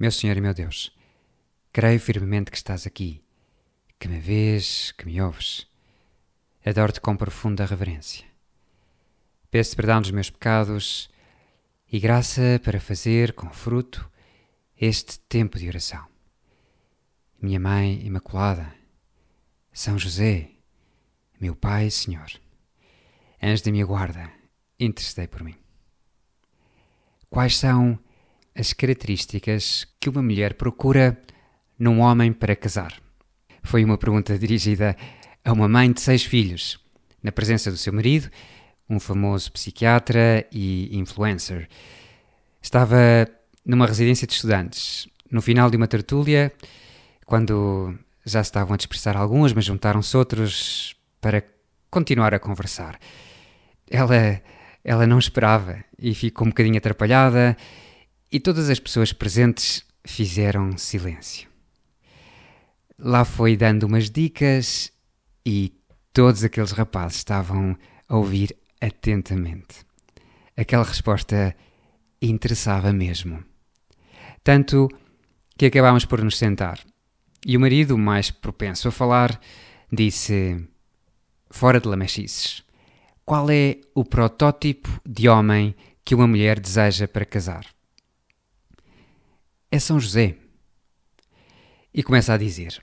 Meu Senhor e meu Deus, creio firmemente que estás aqui, que me vês, que me ouves. Adoro-te com profunda reverência. Peço-te perdão dos meus pecados e graça para fazer com fruto este tempo de oração. Minha Mãe Imaculada, São José, meu Pai e Senhor, anjo da minha guarda, intercedei por mim. Quais são as características que uma mulher procura num homem para casar? Foi uma pergunta dirigida a uma mãe de 6 filhos, na presença do seu marido, um famoso psiquiatra e influencer. Estava numa residência de estudantes, no final de uma tertúlia, quando já se estavam a dispersar alguns, mas juntaram-se outros para continuar a conversar. Ela não esperava e ficou um bocadinho atrapalhada e todas as pessoas presentes fizeram silêncio. Lá foi dando umas dicas e todos aqueles rapazes estavam a ouvir atentamente. Aquela resposta interessava mesmo. Tanto que acabámos por nos sentar. E o marido, mais propenso a falar, disse: fora de lamechices, qual é o protótipo de homem que uma mulher deseja para casar? É São José. E começa a dizer: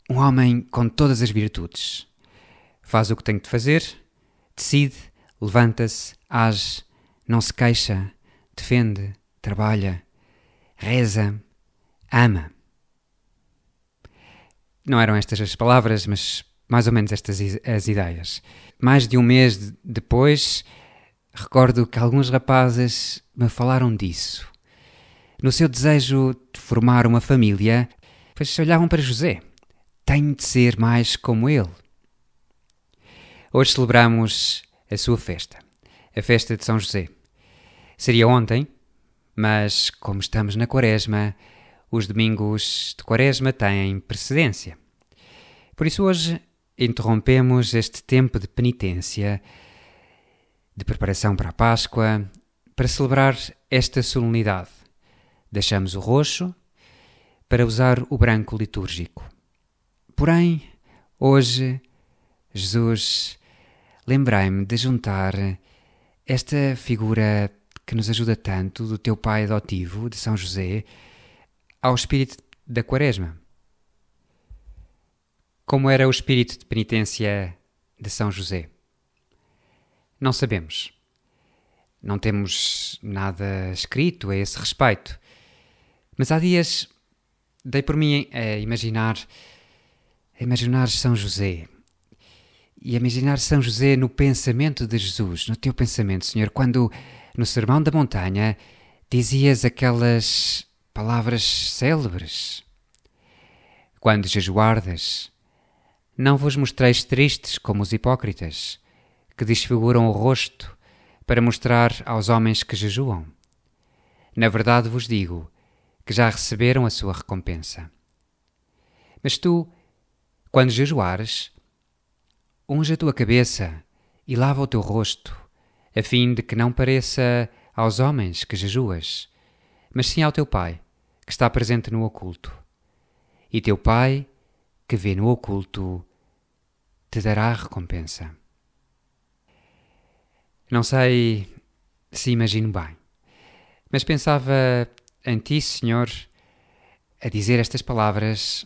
um homem com todas as virtudes. Faz o que tem de fazer, decide, levanta-se, age, não se queixa, defende, trabalha, reza, ama. Não eram estas as palavras, mas mais ou menos estas as ideias. Mais de um mês depois, recordo que alguns rapazes me falaram disso. No seu desejo de formar uma família, pois olhavam para José. Tenho de ser mais como ele. Hoje celebramos a sua festa, a festa de São José. Seria ontem, mas como estamos na Quaresma, os domingos de Quaresma têm precedência. Por isso hoje interrompemos este tempo de penitência, de preparação para a Páscoa, para celebrar esta solenidade. Deixamos o roxo para usar o branco litúrgico. Porém, hoje, Jesus, lembrei-me de juntar esta figura que nos ajuda tanto do teu pai adotivo, de São José, ao espírito da Quaresma. Como era o espírito de penitência de São José? Não sabemos. Não temos nada escrito a esse respeito. Mas há dias dei por mim a imaginar São José. E a imaginar São José no pensamento de Jesus, no teu pensamento, Senhor, quando no Sermão da Montanha dizias aquelas palavras célebres. Quando jejuardes, não vos mostreis tristes como os hipócritas, que desfiguram o rosto para mostrar aos homens que jejuam. Na verdade vos digo que já receberam a sua recompensa. Mas tu, quando jejuares, unge a tua cabeça e lava o teu rosto, a fim de que não pareça aos homens que jejuas, mas sim ao teu Pai, que está presente no oculto. E teu Pai, que vê no oculto, te dará a recompensa. Não sei se imagino bem, mas pensava em ti, Senhor, a dizer estas palavras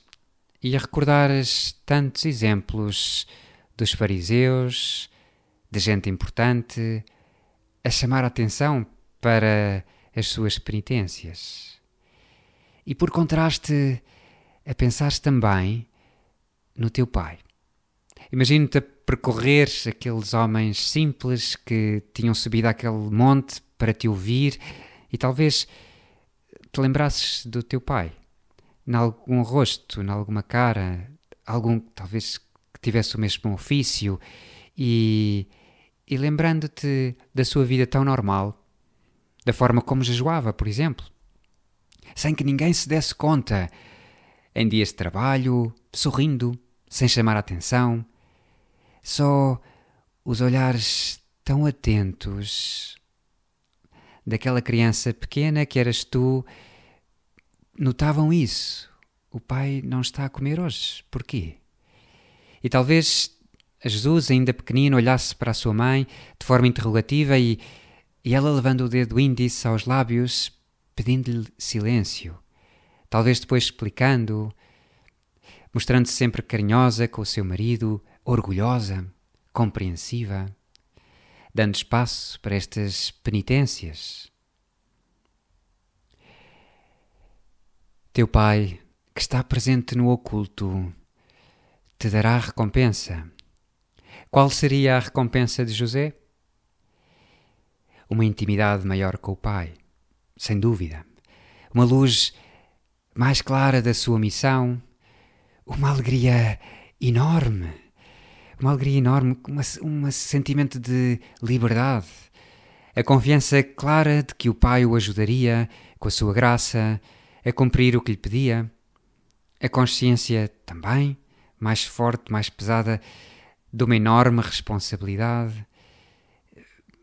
e a recordares tantos exemplos dos fariseus, de gente importante, a chamar a atenção para as suas penitências. E por contraste, a pensares também no teu Pai. Imagino-te a percorrer aqueles homens simples que tinham subido àquele monte para te ouvir e talvez te lembrasses do teu Pai, em algum rosto, em alguma cara, algum talvez que tivesse o mesmo ofício e lembrando-te da sua vida tão normal, da forma como jejuava, por exemplo, sem que ninguém se desse conta, em dias de trabalho, sorrindo, sem chamar a atenção, só os olhares tão atentos daquela criança pequena que eras tu, notavam isso. O pai não está a comer hoje. Porquê? E talvez Jesus, ainda pequenino, olhasse para a sua mãe de forma interrogativa e ela levando o dedo índice aos lábios, pedindo-lhe silêncio. Talvez depois explicando, mostrando-se sempre carinhosa com o seu marido, orgulhosa, compreensiva, dando espaço para estas penitências. Teu pai, que está presente no oculto, te dará recompensa. Qual seria a recompensa de José? Uma intimidade maior com o pai, sem dúvida. Uma luz mais clara da sua missão. Uma alegria enorme. Um sentimento de liberdade. A confiança clara de que o pai o ajudaria, com a sua graça, a cumprir o que lhe pedia. A consciência também, mais forte, mais pesada, de uma enorme responsabilidade,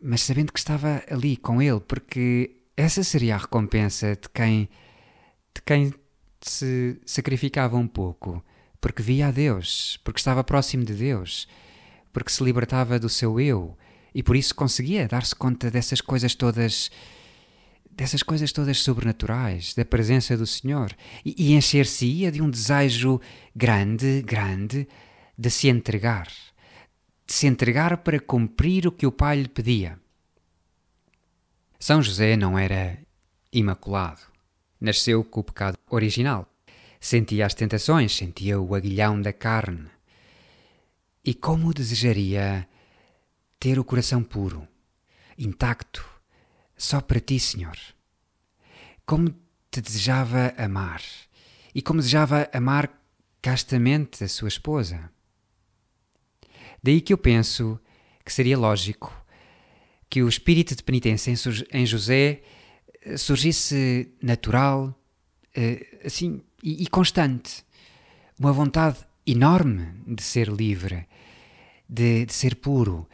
mas sabendo que estava ali com ele, porque essa seria a recompensa de quem se sacrificava um pouco, porque via a Deus, porque estava próximo de Deus, porque se libertava do seu eu e por isso conseguia dar-se conta dessas coisas todas sobrenaturais, da presença do Senhor, e encher-se-ia de um desejo grande de se entregar para cumprir o que o pai lhe pedia. São José não era imaculado. Nasceu com o pecado original. Sentia as tentações, sentia o aguilhão da carne. E como desejaria ter o coração puro, intacto, só para ti, Senhor. Como te desejava amar. E como desejava amar castamente a sua esposa. Daí que eu penso que seria lógico que o espírito de penitência em José surgisse natural, assim, e constante. Uma vontade enorme de ser livre, de ser puro,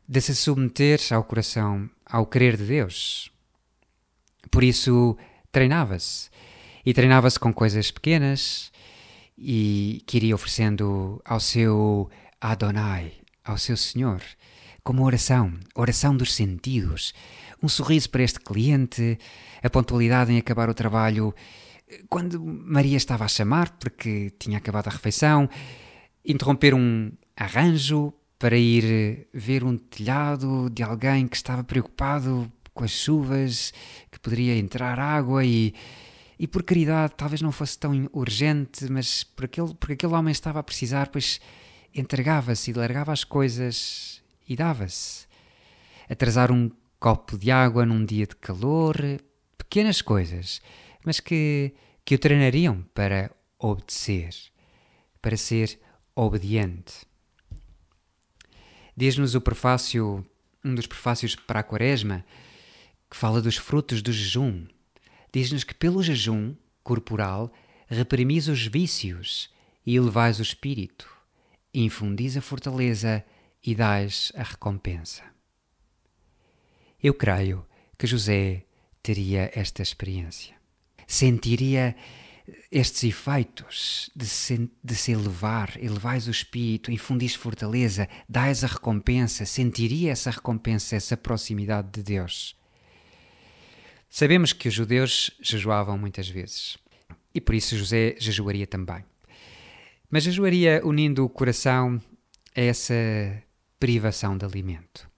de se submeter ao coração, ao querer de Deus. Por isso treinava-se. E treinava-se com coisas pequenas e que iria oferecendo ao seu Adonai, ao seu Senhor, como oração dos sentidos, um sorriso para este cliente, a pontualidade em acabar o trabalho quando Maria estava a chamar porque tinha acabado a refeição, interromper um arranjo para ir ver um telhado de alguém que estava preocupado com as chuvas, que poderia entrar água e por caridade talvez não fosse tão urgente, mas porque aquele homem estava a precisar, pois entregava-se e largava as coisas e dava-se. Atrasar um copo de água num dia de calor, pequenas coisas, mas que o treinariam para obedecer, para ser obediente. Diz-nos o prefácio, um dos prefácios para a Quaresma, que fala dos frutos do jejum. Diz-nos que pelo jejum corporal reprimis os vícios e elevais o espírito, infundis a fortaleza e dais a recompensa. Eu creio que José teria esta experiência. Sentiria estes efeitos de se elevais o espírito, infundis fortaleza, dais a recompensa, sentiria essa recompensa, essa proximidade de Deus. Sabemos que os judeus jejuavam muitas vezes e por isso José jejuaria também. Mas jejuaria unindo o coração a essa privação de alimento.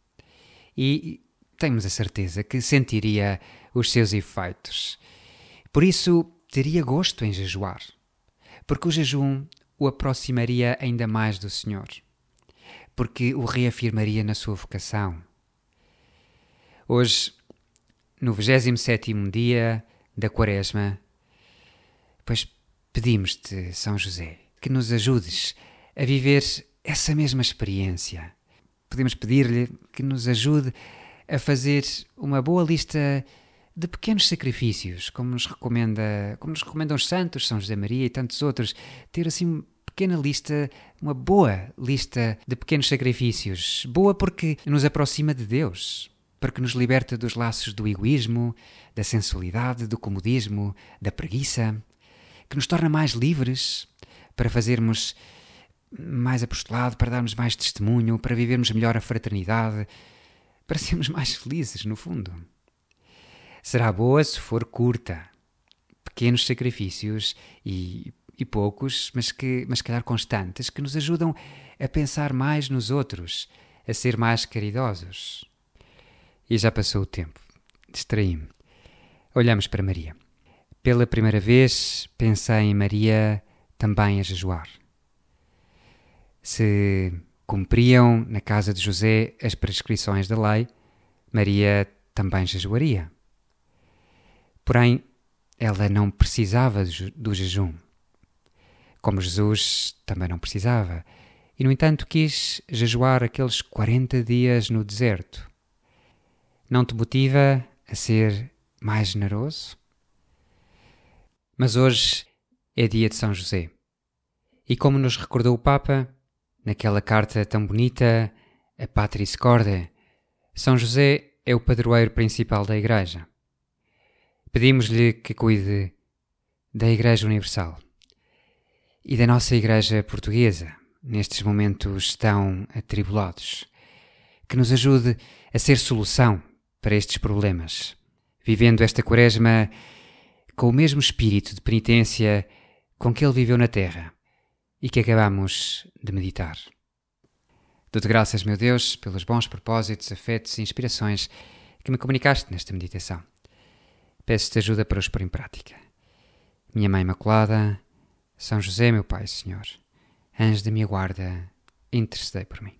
E temos a certeza que sentiria os seus efeitos. Por isso teria gosto em jejuar, porque o jejum o aproximaria ainda mais do Senhor, porque o reafirmaria na sua vocação. Hoje, no 27º dia da Quaresma, pois pedimos-te, São José, que nos ajudes a viver essa mesma experiência. Podemos pedir-lhe que nos ajude a fazer uma boa lista de pequenos sacrifícios, como nos recomendam os santos, São José Maria e tantos outros, ter assim uma pequena lista, uma boa lista de pequenos sacrifícios. Boa porque nos aproxima de Deus. porque nos liberta dos laços do egoísmo, da sensualidade, do comodismo, da preguiça, que nos torna mais livres para fazermos mais apostolado, para darmos mais testemunho, para vivermos melhor a fraternidade, para sermos mais felizes, no fundo. Será boa se for curta, pequenos sacrifícios e poucos, mas calhar constantes, que nos ajudam a pensar mais nos outros, a ser mais caridosos. E já passou o tempo. Distraí-me. Olhamos para Maria. Pela primeira vez pensei em Maria também a jejuar. Se cumpriam na casa de José as prescrições da lei, Maria também jejuaria. Porém, ela não precisava do jejum, como Jesus também não precisava, e no entanto quis jejuar aqueles 40 dias no deserto. Não te motiva a ser mais generoso? Mas hoje é dia de São José. E como nos recordou o Papa, naquela carta tão bonita, a Patris Corde, São José é o padroeiro principal da Igreja. Pedimos-lhe que cuide da Igreja Universal e da nossa Igreja Portuguesa, nestes momentos tão atribulados. Que nos ajude a ser solução para estes problemas, vivendo esta Quaresma com o mesmo espírito de penitência com que ele viveu na Terra e que acabamos de meditar. Dou-te graças, meu Deus, pelos bons propósitos, afetos e inspirações que me comunicaste nesta meditação. Peço-te ajuda para os pôr em prática. Minha Mãe Imaculada, São José, meu Pai e Senhor, anjo da minha guarda, intercedei por mim.